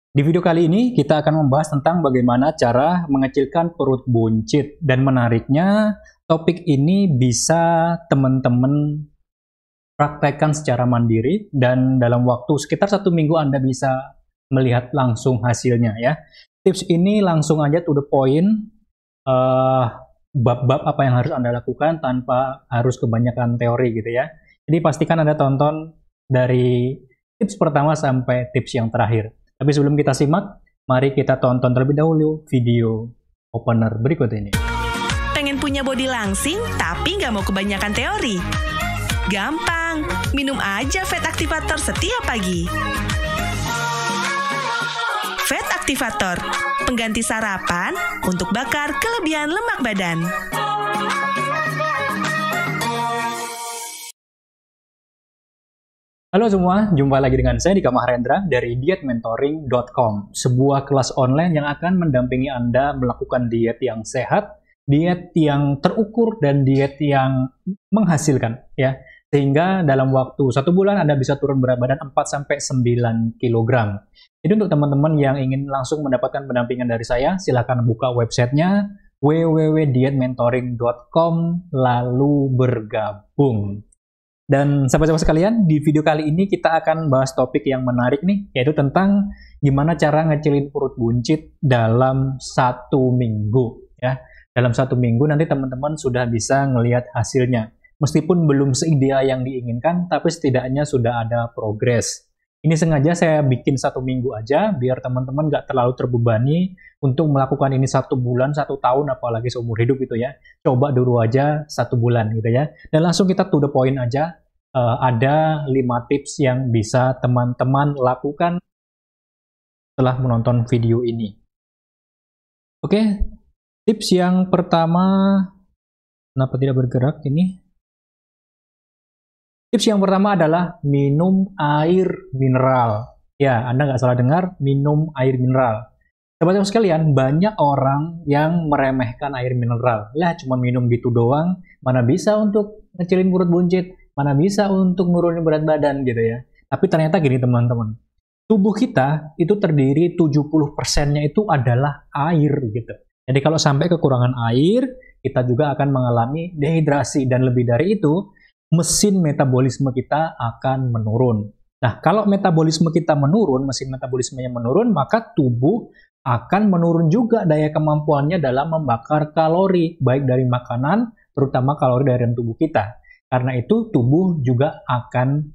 Di video kali ini kita akan membahas tentang bagaimana cara mengecilkan perut buncit, dan menariknya topik ini bisa teman-teman praktekkan secara mandiri dan dalam waktu sekitar 1 minggu Anda bisa melihat langsung hasilnya ya. Tips ini langsung aja to the point, bab-bab apa yang harus Anda lakukan tanpa harus kebanyakan teori gitu ya. Jadi pastikan Anda tonton dari tips pertama sampai tips yang terakhir. Tapi sebelum kita simak, mari kita tonton terlebih dahulu video opener berikut ini. Pengen punya body langsing tapi nggak mau kebanyakan teori? Gampang, minum aja Fat Activator setiap pagi. Fat Activator, pengganti sarapan untuk bakar kelebihan lemak badan. Halo semua, jumpa lagi dengan saya Dika Maharendra dari dietmentoring.com, sebuah kelas online yang akan mendampingi Anda melakukan diet yang sehat, diet yang terukur, dan diet yang menghasilkan ya. Sehingga dalam waktu 1 bulan Anda bisa turun berat badan 4-9 kg. Jadi untuk teman-teman yang ingin langsung mendapatkan pendampingan dari saya, silakan buka websitenya www.dietmentoring.com lalu bergabung. Dan sahabat-sahabat sekalian, di video kali ini kita akan bahas topik yang menarik nih, yaitu tentang gimana cara ngecilin perut buncit dalam 1 minggu ya. Dalam 1 minggu nanti teman-teman sudah bisa ngelihat hasilnya. Meskipun belum seideal yang diinginkan, tapi setidaknya sudah ada progres. Ini sengaja saya bikin 1 minggu aja, biar teman-teman nggak terlalu terbebani untuk melakukan ini 1 bulan, 1 tahun, apalagi seumur hidup gitu ya. Coba dulu aja 1 bulan gitu ya. Dan langsung kita to the point aja, ada 5 tips yang bisa teman-teman lakukan setelah menonton video ini. Oke, tips yang pertama, kenapa tidak bergerak ini? Tips yang pertama adalah minum air mineral. Ya, Anda nggak salah dengar, minum air mineral. Sahabat-sahabat sekalian, banyak orang yang meremehkan air mineral. Lah, cuma minum gitu doang, mana bisa untuk ngecilin perut buncit, mana bisa untuk nurunin berat badan gitu ya. Tapi ternyata gini teman-teman, tubuh kita itu terdiri 70%-nya itu adalah air gitu. Jadi kalau sampai kekurangan air, kita juga akan mengalami dehidrasi, dan lebih dari itu, mesin metabolisme kita akan menurun. Nah, kalau metabolisme kita menurun, mesin metabolismenya menurun, maka tubuh akan menurun juga daya kemampuannya dalam membakar kalori, baik dari makanan, terutama kalori dari tubuh kita. Karena itu, tubuh juga akan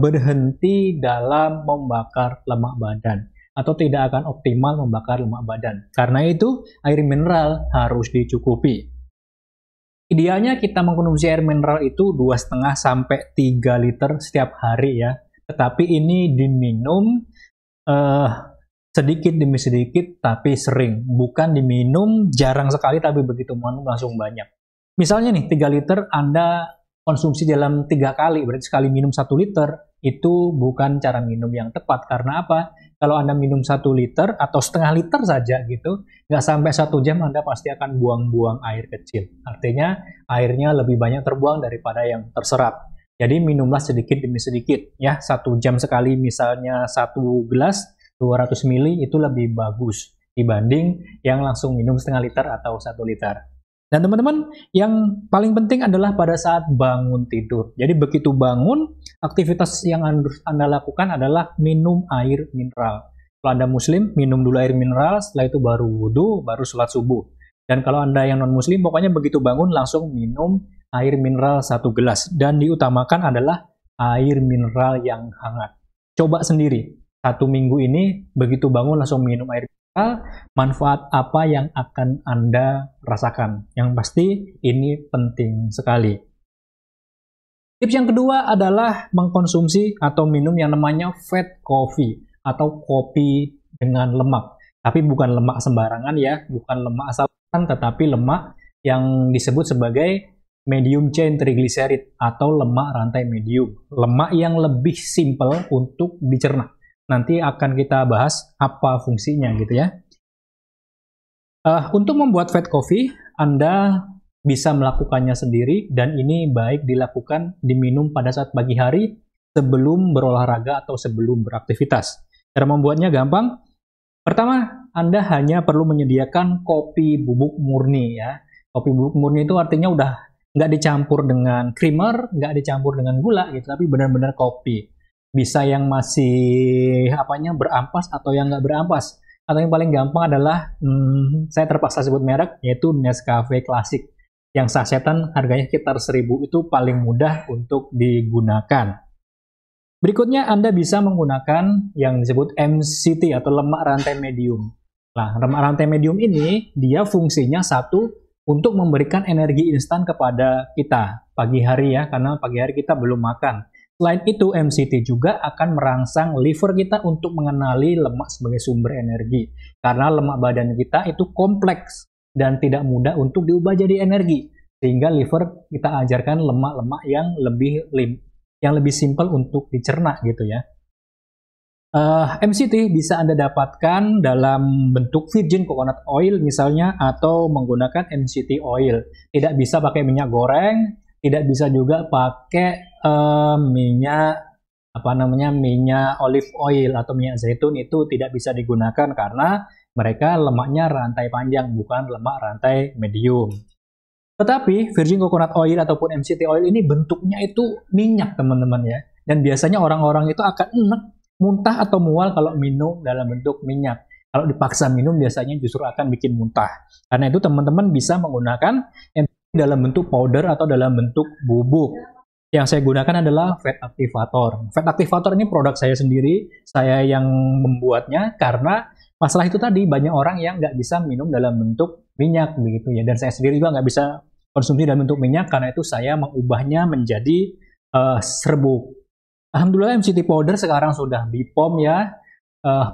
berhenti dalam membakar lemak badan, atau tidak akan optimal membakar lemak badan. Karena itu, air mineral harus dicukupi. Idealnya kita mengkonsumsi air mineral itu 2,5-3 liter setiap hari ya. Tetapi ini diminum sedikit demi sedikit tapi sering. Bukan diminum jarang sekali tapi begitu minum langsung banyak. Misalnya nih 3 liter Anda konsumsi dalam 3 kali, berarti sekali minum 1 liter, itu bukan cara minum yang tepat. Karena apa? Kalau Anda minum 1 liter atau setengah liter saja gitu, nggak sampai 1 jam Anda pasti akan buang-buang air kecil. Artinya airnya lebih banyak terbuang daripada yang terserap. Jadi minumlah sedikit demi sedikit ya. 1 jam sekali misalnya 1 gelas 200 ml itu lebih bagus dibanding yang langsung minum setengah liter atau 1 liter. Dan teman-teman, yang paling penting adalah pada saat bangun tidur. Jadi begitu bangun, aktivitas yang Anda lakukan adalah minum air mineral. Kalau Anda muslim, minum dulu air mineral, setelah itu baru wudhu, baru sholat subuh. Dan kalau Anda yang non-muslim, pokoknya begitu bangun langsung minum air mineral 1 gelas. Dan diutamakan adalah air mineral yang hangat. Coba sendiri, 1 minggu ini begitu bangun langsung minum air mineral, manfaat apa yang akan Anda rasakan? Yang pasti ini penting sekali. Tips yang kedua adalah mengkonsumsi atau minum yang namanya fat coffee atau kopi dengan lemak. Tapi bukan lemak sembarangan ya, bukan lemak asal-asalan, tetapi lemak yang disebut sebagai medium chain triglyceride atau lemak rantai medium. Lemak yang lebih simple untuk dicerna. Nanti akan kita bahas apa fungsinya gitu ya. Untuk membuat fat coffee, Anda bisa melakukannya sendiri, dan ini baik dilakukan diminum pada saat pagi hari sebelum berolahraga atau sebelum beraktivitas. Cara membuatnya gampang, Pertama, Anda hanya perlu menyediakan kopi bubuk murni ya. Kopi bubuk murni itu artinya udah nggak dicampur dengan creamer, nggak dicampur dengan gula gitu, tapi benar-benar kopi. Bisa yang masih berampas atau yang nggak berampas. Atau yang paling gampang adalah, saya terpaksa sebut merek, yaitu Nescafe Classic. Yang sasetan harganya sekitar 1.000, itu paling mudah untuk digunakan. Berikutnya Anda bisa menggunakan yang disebut MCT atau lemak rantai medium. Nah, lemak rantai medium ini dia fungsinya satu untuk memberikan energi instan kepada kita pagi hari ya, karena pagi hari kita belum makan. Selain itu, MCT juga akan merangsang liver kita untuk mengenali lemak sebagai sumber energi. Karena lemak badan kita itu kompleks dan tidak mudah untuk diubah jadi energi. Sehingga liver kita ajarkan lemak-lemak yang lebih simpel untuk dicerna gitu ya. MCT bisa Anda dapatkan dalam bentuk virgin coconut oil misalnya, atau menggunakan MCT oil. Tidak bisa pakai minyak goreng, tidak bisa juga pakai minyak olive oil atau minyak zaitun, itu tidak bisa digunakan karena mereka lemaknya rantai panjang, bukan lemak rantai medium. Tetapi virgin coconut oil ataupun MCT oil ini bentuknya itu minyak teman-teman ya. Dan biasanya orang-orang itu akan enek, muntah atau mual kalau minum dalam bentuk minyak. Kalau dipaksa minum biasanya justru akan bikin muntah. Karena itu teman-teman bisa menggunakan MCT dalam bentuk powder atau dalam bentuk bubuk. Yang saya gunakan adalah fat activator. Fat activator ini produk saya sendiri, saya yang membuatnya karena masalah itu tadi, banyak orang yang nggak bisa minum dalam bentuk minyak begitu ya, dan saya sendiri juga nggak bisa konsumsi dalam bentuk minyak, karena itu saya mengubahnya menjadi serbuk. Alhamdulillah MCT powder sekarang sudah BPOM ya,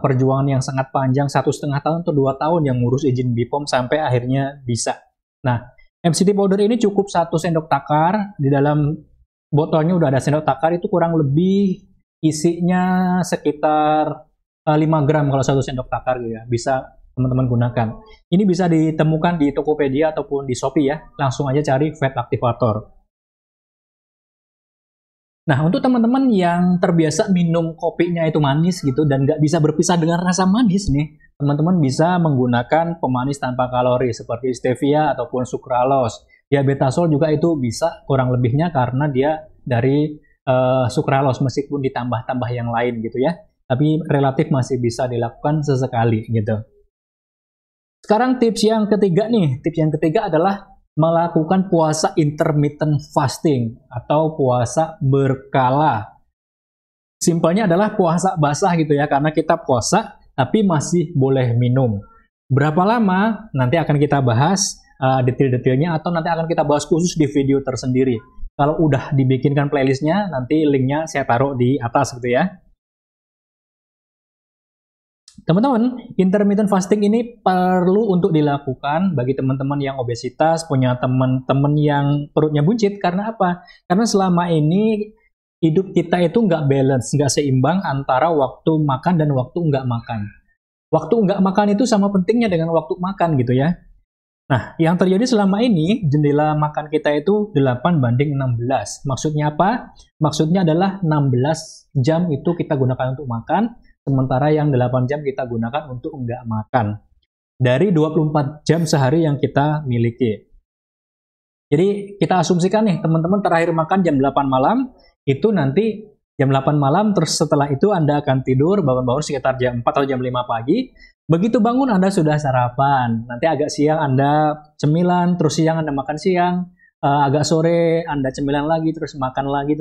perjuangan yang sangat panjang 1,5 tahun atau 2 tahun yang ngurus izin BPOM sampai akhirnya bisa. Nah, MCT powder ini cukup 1 sendok takar, di dalam botolnya udah ada sendok takar, itu kurang lebih isinya sekitar 5 gram kalau 1 sendok takar gitu ya, bisa teman-teman gunakan. Ini bisa ditemukan di Tokopedia ataupun di Shopee ya, langsung aja cari fat activator. Nah, untuk teman-teman yang terbiasa minum kopinya itu manis gitu dan nggak bisa berpisah dengan rasa manis nih, teman-teman bisa menggunakan pemanis tanpa kalori seperti stevia ataupun sucralose. Diabetasol juga itu bisa kurang lebihnya karena dia dari sucralose, meskipun ditambah-tambah yang lain gitu ya. Tapi relatif masih bisa dilakukan sesekali gitu. Sekarang tips yang ketiga nih. Tips yang ketiga adalah melakukan puasa intermittent fasting atau puasa berkala. Simpelnya adalah puasa basah gitu ya, karena kita puasa tapi masih boleh minum. Berapa lama? Nanti akan kita bahas detail-detailnya, atau nanti akan kita bahas khusus di video tersendiri. Kalau udah dibikinkan playlistnya, nanti linknya saya taruh di atas gitu ya. Teman-teman, intermittent fasting ini perlu untuk dilakukan bagi teman-teman yang obesitas, punya teman-teman yang perutnya buncit. Karena apa? Karena selama ini hidup kita itu nggak balance, nggak seimbang antara waktu makan dan waktu nggak makan. Waktu nggak makan itu sama pentingnya dengan waktu makan gitu ya. Nah, yang terjadi selama ini, jendela makan kita itu 8:16. Maksudnya apa? Maksudnya adalah 16 jam itu kita gunakan untuk makan, sementara yang 8 jam kita gunakan untuk nggak makan. Dari 24 jam sehari yang kita miliki. Jadi kita asumsikan nih, teman-teman terakhir makan jam 8 malam, itu nanti jam 8 malam, terus setelah itu Anda akan tidur, bangun-bangun sekitar jam 4 atau jam 5 pagi. Begitu bangun Anda sudah sarapan, nanti agak siang Anda cemilan, terus siang Anda makan siang, agak sore Anda cemilan lagi, terus makan lagi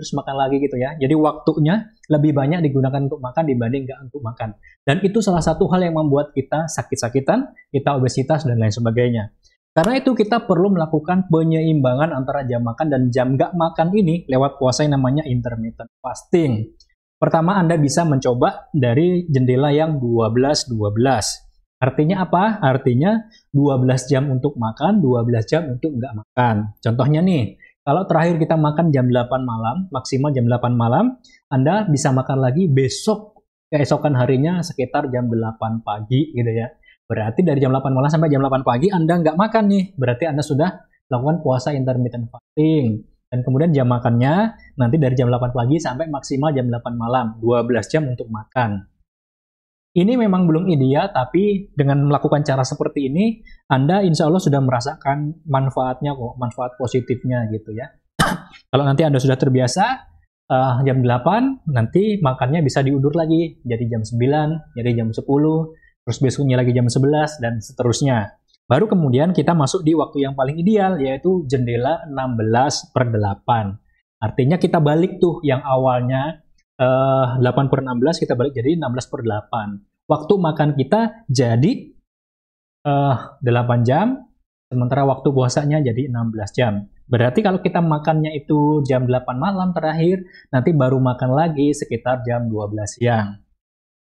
gitu ya. Jadi waktunya lebih banyak digunakan untuk makan dibanding nggak untuk makan. Dan itu salah satu hal yang membuat kita sakit-sakitan, kita obesitas dan lain sebagainya. Karena itu kita perlu melakukan penyeimbangan antara jam makan dan jam nggak makan ini lewat puasa yang namanya intermittent fasting. Pertama, Anda bisa mencoba dari jendela yang 12-12. Artinya apa? Artinya 12 jam untuk makan, 12 jam untuk nggak makan. Contohnya nih, kalau terakhir kita makan jam 8 malam, maksimal jam 8 malam, Anda bisa makan lagi besok, keesokan harinya sekitar jam 8 pagi gitu ya. Berarti dari jam 8 malam sampai jam 8 pagi Anda nggak makan nih. Berarti Anda sudah lakukan puasa intermittent fasting. Dan kemudian jam makannya nanti dari jam 8 pagi sampai maksimal jam 8 malam, 12 jam untuk makan. Ini memang belum ideal, tapi dengan melakukan cara seperti ini, Anda insya Allah sudah merasakan manfaatnya kok, manfaat positifnya gitu ya. Kalau nanti Anda sudah terbiasa, jam 8, nanti makannya bisa diundur lagi, jadi jam 9, jadi jam 10, terus besoknya lagi jam 11, dan seterusnya. Baru kemudian kita masuk di waktu yang paling ideal, yaitu jendela 16/8. Artinya kita balik tuh yang awalnya 8/16, kita balik jadi 16/8. Waktu makan kita jadi 8 jam, sementara waktu puasanya jadi 16 jam. Berarti kalau kita makannya itu jam 8 malam terakhir, nanti baru makan lagi sekitar jam 12 siang.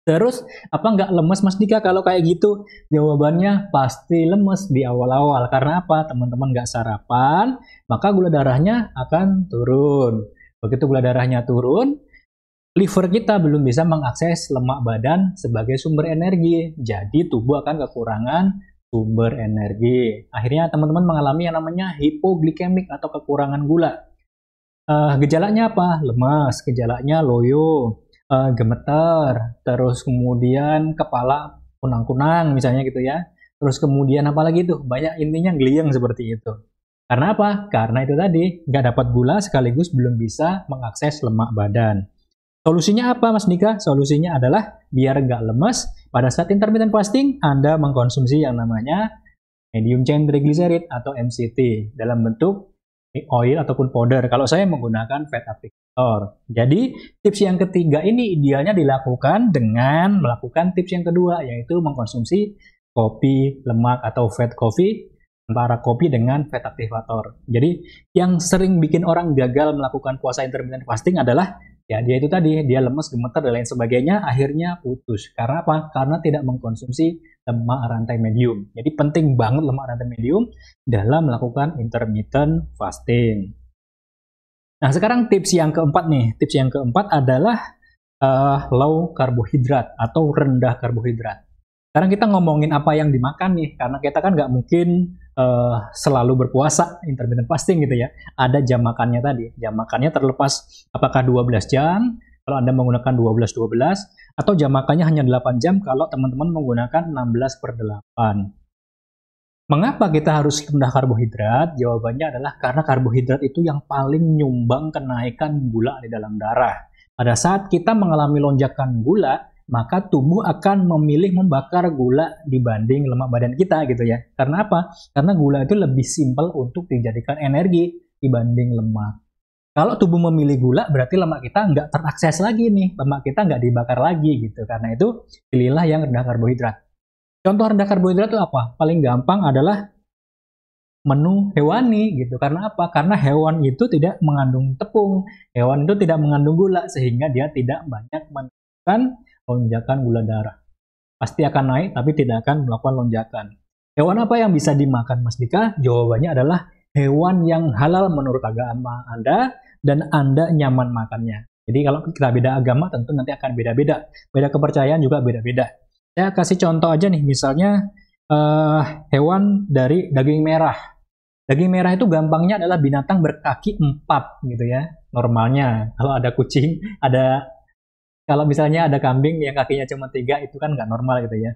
Terus, apa nggak lemes Mas Dika kalau kayak gitu? Jawabannya pasti lemes di awal-awal. Karena apa? Teman-teman nggak sarapan, maka gula darahnya akan turun. Begitu gula darahnya turun, liver kita belum bisa mengakses lemak badan sebagai sumber energi. Jadi tubuh akan kekurangan sumber energi. Akhirnya teman-teman mengalami yang namanya hipoglikemik atau kekurangan gula. Gejalanya apa? Lemas, gejalanya loyo, gemeter, terus kemudian kepala kunang-kunang misalnya gitu ya. Terus kemudian apalagi tuh? Banyak intinya gliyeng seperti itu. Karena apa? Karena itu tadi, nggak dapat gula sekaligus belum bisa mengakses lemak badan. Solusinya apa Mas Dika? Solusinya adalah biar nggak lemes, pada saat intermittent fasting Anda mengkonsumsi yang namanya medium chain triglyceride atau MCT dalam bentuk oil ataupun powder. Kalau saya menggunakan fat activator. Jadi tips yang ketiga ini idealnya dilakukan dengan melakukan tips yang kedua, yaitu mengkonsumsi kopi lemak atau fat coffee, antara kopi dengan fat activator. Jadi yang sering bikin orang gagal melakukan puasa intermittent fasting adalah ya dia itu tadi, dia lemes, gemeter, dan lain sebagainya, akhirnya putus. Karena apa? Karena tidak mengkonsumsi lemak rantai medium. Jadi penting banget lemak rantai medium dalam melakukan intermittent fasting. Nah sekarang tips yang keempat nih. Tips yang keempat adalah low karbohidrat atau rendah karbohidrat. Sekarang kita ngomongin apa yang dimakan nih, karena kita kan nggak mungkin selalu berpuasa intermittent fasting gitu ya. Ada jam makannya tadi. Jam makannya terlepas apakah 12 jam kalau Anda menggunakan 12-12 atau jam makannya hanya 8 jam kalau teman-teman menggunakan 16/8. Mengapa kita harus rendah karbohidrat? Jawabannya adalah karena karbohidrat itu yang paling nyumbang kenaikan gula di dalam darah. Pada saat kita mengalami lonjakan gula, maka tubuh akan memilih membakar gula dibanding lemak badan kita gitu ya. Karena apa? Karena gula itu lebih simpel untuk dijadikan energi dibanding lemak. Kalau tubuh memilih gula, berarti lemak kita nggak terakses lagi nih. Lemak kita nggak dibakar lagi gitu. Karena itu, pilihlah yang rendah karbohidrat. Contoh rendah karbohidrat itu apa? Paling gampang adalah menu hewani gitu. Karena apa? Karena hewan itu tidak mengandung tepung. Hewan itu tidak mengandung gula, sehingga dia tidak banyak menimbulkan lonjakan gula darah. Pasti akan naik, tapi tidak akan melakukan lonjakan. Hewan apa yang bisa dimakan Mas Dika? Jawabannya adalah hewan yang halal menurut agama Anda dan Anda nyaman makannya. Jadi kalau kita beda agama tentu nanti akan beda-beda. Beda kepercayaan juga beda-beda. Saya kasih contoh aja nih, misalnya hewan dari daging merah. Daging merah itu gampangnya adalah binatang berkaki 4 gitu ya. Normalnya kalau ada kucing, kalau misalnya ada kambing yang kakinya cuma 3, itu kan nggak normal gitu ya.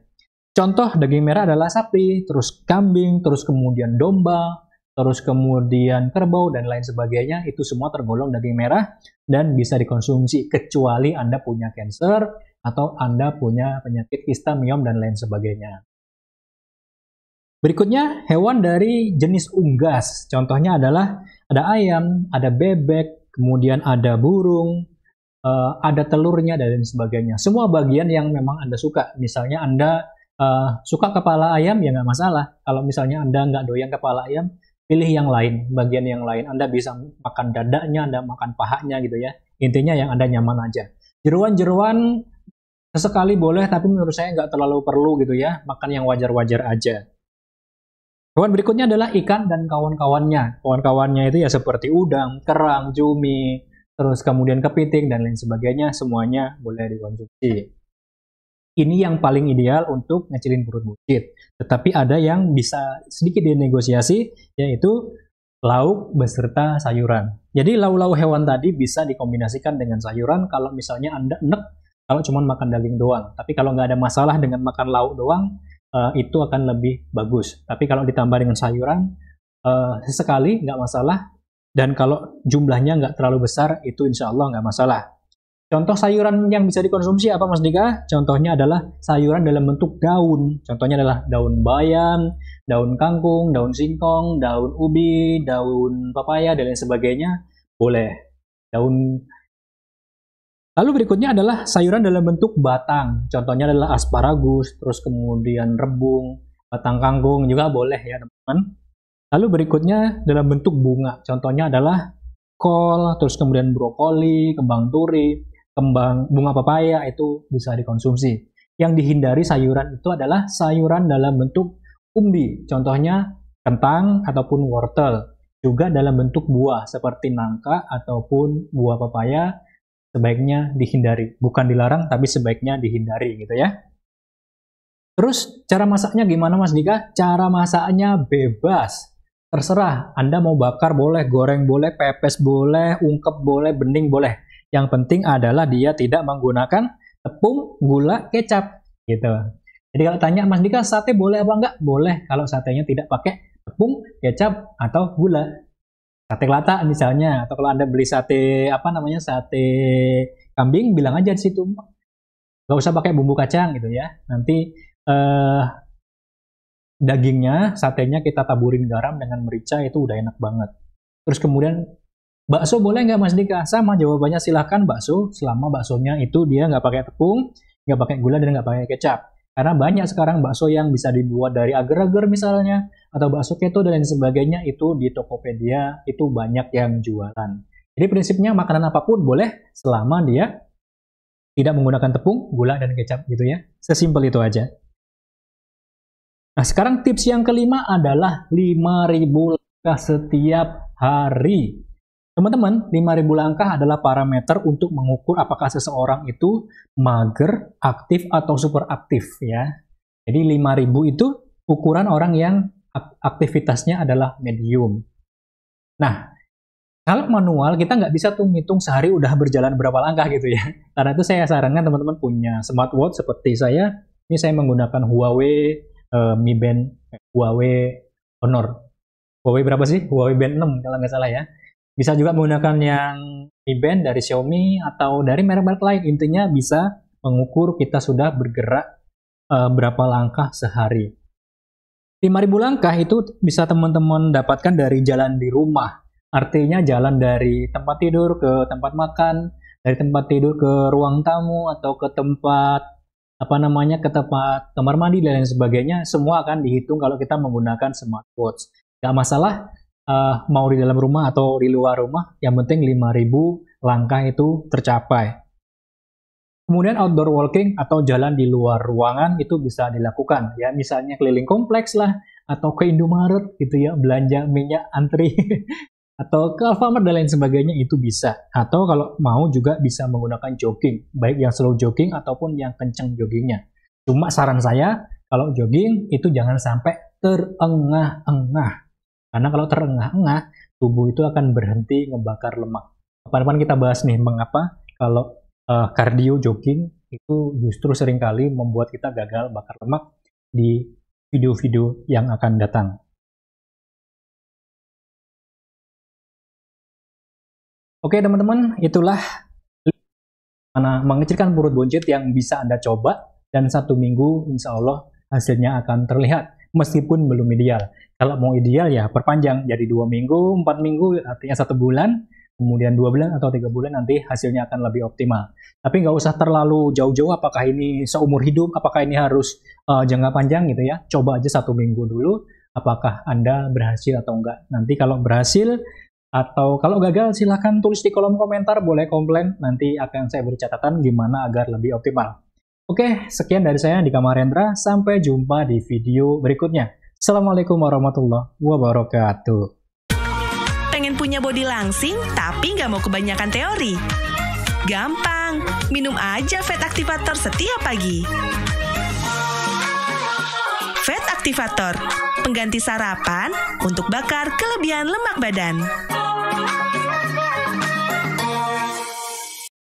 Contoh daging merah adalah sapi, terus kambing, terus kemudian domba, terus kemudian kerbau, dan lain sebagainya. Itu semua tergolong daging merah dan bisa dikonsumsi, kecuali Anda punya kanker atau Anda punya penyakit kista, miom, dan lain sebagainya. Berikutnya, hewan dari jenis unggas. Contohnya adalah ada ayam, ada bebek, kemudian ada burung, ada telurnya, dan lain sebagainya. Semua bagian yang memang Anda suka. Misalnya Anda suka kepala ayam, ya nggak masalah. Kalau misalnya Anda nggak doyan kepala ayam, pilih yang lain, bagian yang lain. Anda bisa makan dadanya, Anda makan pahanya gitu ya. Intinya yang Anda nyaman aja. Jeruan-jeruan sesekali boleh, tapi menurut saya nggak terlalu perlu gitu ya. Makan yang wajar-wajar aja. Hewan berikutnya adalah ikan dan kawan-kawannya. Kawan-kawannya itu ya seperti udang, kerang, cumi, terus kemudian kepiting, dan lain sebagainya, semuanya boleh dikonsumsi. Ini yang paling ideal untuk ngecilin perut buncit. Tetapi ada yang bisa sedikit dinegosiasi, yaitu lauk beserta sayuran. Jadi lauk-lauk hewan tadi bisa dikombinasikan dengan sayuran. Kalau misalnya Anda enek kalau cuma makan daging doang. Tapi kalau nggak ada masalah dengan makan lauk doang, itu akan lebih bagus. Tapi kalau ditambah dengan sayuran, sesekali nggak masalah. Dan kalau jumlahnya nggak terlalu besar, itu insya Allah nggak masalah. Contoh sayuran yang bisa dikonsumsi apa Mas Dika? Contohnya adalah sayuran dalam bentuk daun. Contohnya adalah daun bayam, daun kangkung, daun singkong, daun ubi, daun papaya, dan lain sebagainya. Boleh. Lalu berikutnya adalah sayuran dalam bentuk batang. Contohnya adalah asparagus, terus kemudian rebung, batang kangkung juga boleh ya teman-teman. Lalu berikutnya dalam bentuk bunga. Contohnya adalah kol, terus kemudian brokoli, kembang turi, bunga papaya itu bisa dikonsumsi. Yang dihindari sayuran itu adalah sayuran dalam bentuk umbi. Contohnya kentang ataupun wortel. Juga dalam bentuk buah seperti nangka ataupun buah papaya sebaiknya dihindari. Bukan dilarang tapi sebaiknya dihindari gitu ya. Terus cara masaknya gimana Mas Dika? Cara masaknya bebas. Terserah, Anda mau bakar boleh, goreng boleh, pepes boleh, ungkep boleh, bening boleh. Yang penting adalah dia tidak menggunakan tepung, gula, kecap gitu. Jadi kalau tanya Mas Dika sate boleh apa enggak? Boleh kalau satenya tidak pakai tepung, kecap atau gula. Sate kelata misalnya, atau kalau Anda beli sate sate kambing, bilang aja di situ. Nggak usah pakai bumbu kacang gitu ya. Nanti dagingnya, satenya kita taburin garam dengan merica, itu udah enak banget. Terus kemudian bakso boleh nggak Mas Dika? Sama jawabannya silahkan bakso, selama baksonya itu dia nggak pakai tepung, nggak pakai gula, dan nggak pakai kecap. Karena banyak sekarang bakso yang bisa dibuat dari agar-agar misalnya, atau bakso keto dan lain sebagainya, itu di Tokopedia itu banyak yang jualan. Jadi prinsipnya makanan apapun boleh selama dia tidak menggunakan tepung, gula, dan kecap gitu ya. Sesimpel itu aja. Nah sekarang tips yang kelima adalah 5.000 langkah setiap hari. Teman-teman, 5.000 langkah adalah parameter untuk mengukur apakah seseorang itu mager, aktif, atau super aktif ya. Jadi 5.000 itu ukuran orang yang aktivitasnya adalah medium. Nah, kalau manual kita nggak bisa tuh ngitung sehari udah berjalan berapa langkah gitu ya. Karena itu saya sarankan teman-teman punya smartwatch seperti saya. Ini saya menggunakan Huawei Mi Band Huawei Honor. Huawei berapa sih? Huawei Band 6 kalau nggak salah ya. Bisa juga menggunakan yang Mi Band dari Xiaomi atau dari merek-merek lain. Intinya bisa mengukur kita sudah bergerak berapa langkah sehari. 5.000 langkah itu bisa teman-teman dapatkan dari jalan di rumah. Artinya jalan dari tempat tidur ke tempat makan, dari tempat tidur ke ruang tamu atau ke tempat ke tempat kamar mandi dan lain sebagainya. Semua akan dihitung kalau kita menggunakan smartwatch. Gak masalah mau di dalam rumah atau di luar rumah, yang penting 5.000 langkah itu tercapai. Kemudian outdoor walking atau jalan di luar ruangan itu bisa dilakukan ya, misalnya keliling kompleks lah, atau ke Indomaret gitu ya, belanja minyak antri atau ke Alfamart dan lain sebagainya, itu bisa. Atau kalau mau juga bisa menggunakan jogging, baik yang slow jogging ataupun yang kenceng joggingnya. Cuma saran saya kalau jogging itu jangan sampai terengah-engah. Karena kalau terengah-engah, tubuh itu akan berhenti ngebakar lemak. Kapan-kapan kita bahas nih, mengapa kalau kardio jogging itu justru seringkali membuat kita gagal bakar lemak di video-video yang akan datang. Oke teman-teman, itulah mengecilkan perut buncit yang bisa Anda coba, dan 1 minggu insya Allah hasilnya akan terlihat, meskipun belum ideal. Kalau mau ideal ya perpanjang jadi 2 minggu, 4 minggu, artinya 1 bulan, kemudian 2 bulan atau 3 bulan, nanti hasilnya akan lebih optimal. Tapi nggak usah terlalu jauh-jauh, apakah ini seumur hidup, apakah ini harus jangka panjang gitu ya. Coba aja 1 minggu dulu, apakah Anda berhasil atau enggak. Nanti kalau berhasil atau kalau gagal, silahkan tulis di kolom komentar, boleh komplain, nanti akan saya beri catatan gimana agar lebih optimal. Oke, sekian dari saya, Dika Mahendra, sampai jumpa di video berikutnya. Assalamualaikum warahmatullahi wabarakatuh. Pengen punya body langsing tapi nggak mau kebanyakan teori? Gampang, minum aja Fat Activator setiap pagi. Fat Activator, pengganti sarapan untuk bakar kelebihan lemak badan.